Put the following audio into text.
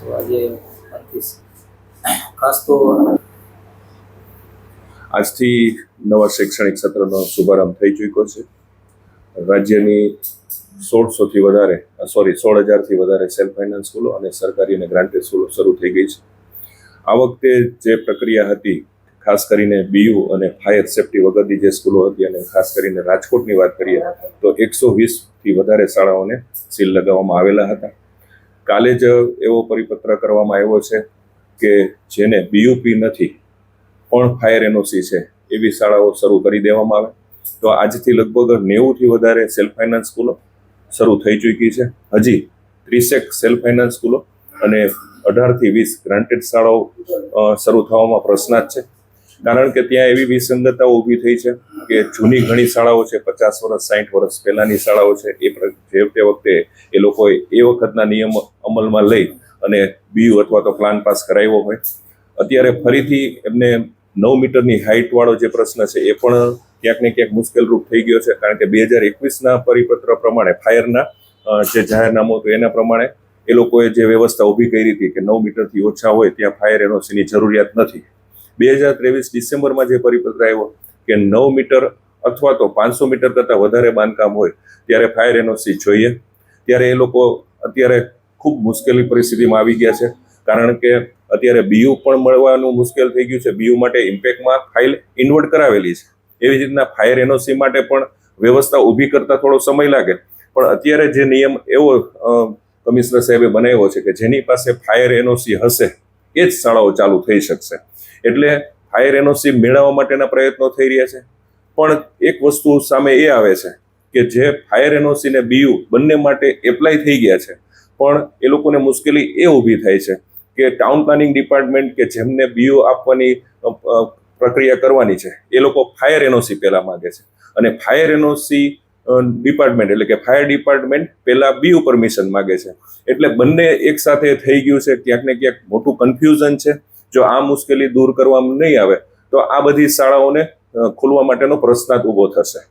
તો આજે ખાસ તો આજથી નવા શૈક્ષણિક સત્રનો શુભારંભ થઈ ચૂક્યો છે. રાજ્યની 16,000થી વધારે સેલ્ફ ફાઇનાન્સ સ્કૂલો અને સરકારી અને ગ્રાન્ટેડ સ્કૂલો શરૂ થઈ ગઈ છે. આ વખતે જે પ્રક્રિયા હતી, ખાસ કરીને બીયુ અને ફાયર સેફટી વગરની જે સ્કૂલો હતી, અને ખાસ કરીને રાજકોટની વાત કરીએ તો 120થી વધારે શાળાઓને સીલ લગાવવામાં આવેલા હતા. કાલે જ એવો પરિપત્ર કરવામાં આવ્યો છે કે જેને બીયુપી નથી પણ ફાયર એનઓસી છે એવી શાળાઓ શરૂ કરી દેવામાં આવે. તો આજથી લગભગ 90થી વધારે સેલ્ફ ફાઇનાન્સ સ્કૂલો શરૂ થઈ ચૂકી છે. હજી 30 સેલ્ફ ફાઇનાન્સ સ્કૂલો અને 18થી 20 ગ્રાન્ટેડ શાળાઓ શરૂ થવામાં પ્રશ્નાર્થ છે. કારણ કે ત્યાં એવી વિસંગતતાઓ ઊભી થઈ છે કે જૂની ઘણી શાળાઓ છે, 50 વર્ષ 60 વર્ષ પહેલાની શાળાઓ છે, જે તે વખતે એ લોકોએ એ વખતના નિયમ અમલમાં લઈ અને બીયુ અથવા તો પ્લાન પાસ કરાવ્યો હોય. અત્યારે ફરીથી એમને 9 મીટરની હાઇટ વાળો જે પ્રશ્ન છે એ પણ ક્યાંક ને ક્યાંક મુશ્કેલરૂપ થઈ ગયો છે. કારણ કે 2021ના પરિપત્ર પ્રમાણે ફાયરના જે જાહેરનામું હતું એના પ્રમાણે એ લોકોએ જે વ્યવસ્થા ઊભી કરી હતી કે 9 મીટરથી ઓછા હોય ત્યાં ફાયર એનઓસીની જરૂરિયાત નથી. 2023 ડિસેમ્બરમાં જે પરિપત્ર આવ્યો કે 9 મીટર અથવા તો 500 મીટર કરતાં વધારે બાંધકામ હોય ત્યારે ફાયર એનઓસી જોઈએ. ત્યારે એ લોકો અત્યારે ખૂબ મુશ્કેલી પરિસ્થિતિમાં આવી ગયા છે. કારણ કે અત્યારે બીયુ પણ મળવાનું મુશ્કેલ થઈ ગયું છે. બીયુ માટે ઇમ્પેક્ટમાં ફાઇલ ઇન્વર્ટ કરાવેલી છે. એવી જ રીતના ફાયર એનઓસી માટે પણ વ્યવસ્થા ઊભી કરતા થોડો સમય લાગે. પણ અત્યારે જે નિયમ એવો કમિશનર સાહેબે બનાવ્યો છે કે જેની પાસે ફાયર એનઓસી હશે એ જ શાળાઓ ચાલુ થઈ શકશે. એટલે ફાયર એનઓસી મેળવવા માટેના પ્રયત્નો થઈ રહ્યા છે. પણ એક વસ્તુ સામે એ આવે છે કે જે ફાયર એનઓસી ને બીયુ બંને માટે એપ્લાય થઈ ગયા છે, પણ એ લોકોને મુશ્કેલી એ ઊભી થાય છે કે ટાઉન પ્લાનિંગ ડિપાર્ટમેન્ટ કે જેમને બીયુ આપવાની પ્રક્રિયા કરવાની છે એ લોકો ફાયર એનઓસી પહેલા માંગે છે, અને ફાયર એનઓસી ડિપાર્ટમેન્ટ એટલે કે ફાયર ડિપાર્ટમેન્ટ પહેલા બીયુ પરમિશન માંગે છે. એટલે બંને એક સાથે થઈ ગયું છે. ક્યાંક ને ક્યાંક મોટું કન્ફ્યુઝન છે. જો આ મુશ્કેલી દૂર કરવામાં નહીં આવે તો આ બધી શાળાઓને ખોલવા માટેનો પ્રશ્નાર્થ ઊભો થશે.